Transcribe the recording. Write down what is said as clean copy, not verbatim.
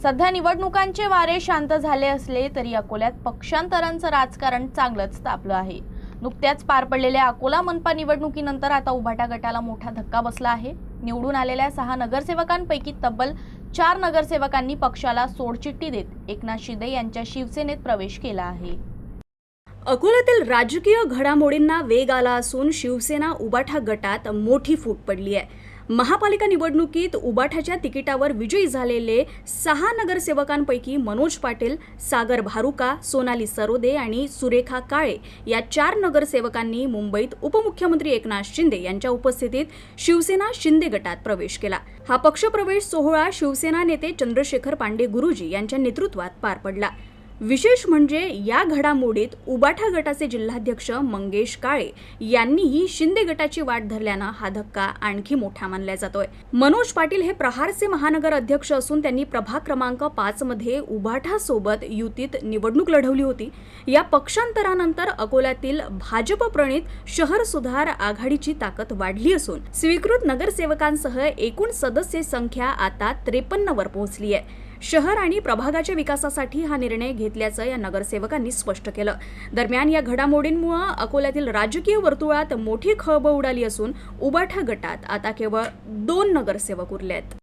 सध्या निवडणुकांचे वारे शांत झाले असले तरी अकोल्यात पक्षांतरांचं राजकारण चांगलंच तापलं आहे। नुकत्याच पार पडलेल्या अकोला मनपा निवडणुकीनंतर आता उभाटा गटाला मोठा धक्का बसला आहे। निवडून आलेल्या 6 नगरसेवकांपैकी तब्बल 4 नगरसेवकांनी पक्षाला सोडचिठ्ठी देत एकनाथ शिंदे यांच्या शिवसेनेत प्रवेश केला आहे। अकोल्यातील राजकीय घडामोडींना वेग आला असून शिवसेना उबाठा गटात मोठी फूट पडली आहे। महापालिका निवडणुकीत उबाठाच्या तिकिटावर विजयी झालेले 6 नगरसेवकांपैकी मनोज पाटील, सागर भारुका, सोनाली सरोदे आणि सुरेखा काळे या 4 नगरसेवकांनी मुंबईत उपमुख्यमंत्री एकनाथ शिंदे यांच्या उपस्थितीत शिवसेना शिंदे गटात प्रवेश केला। हा पक्षप्रवेश सोहळा शिवसेना नेते चंद्रशेखर पांडे गुरुजी यांच्या नेतृत्वात पार पडला। विशेष म्हणजे या घडामोडीत उबाठा गटाचे जिल्हाध्यक्ष मंगेश काळे यांनीही शिंदे गटाची वाट धरल्यानं हा धक्का आणखी मोठा मानला जातोय। मनोज पाटील हे प्रहारचे महानगर अध्यक्ष असून त्यांनी प्रभाग क्रमांक 5 मध्ये उबाठा सोबत युतीत निवडणूक लढवली होती। या पक्षांतरानंतर अकोल्यातील भाजप प्रणित शहर सुधार आघाडीची ताकद वाढली असून स्वीकृत नगरसेवकांसह एकूण सदस्य संख्या आता 53 वर पोहोचली आहे। शहर आणि प्रभागाच्या विकासासाठी हा निर्णय घेतल्याचं या नगरसेवकांनी स्पष्ट केलं। दरम्यान या घडामोडींमुळे अकोल्यातील राजकीय वर्तुळात मोठी खळबळ उडाली असून उबाठा गटात आता केवळ 2 नगरसेवक उरले आहेत।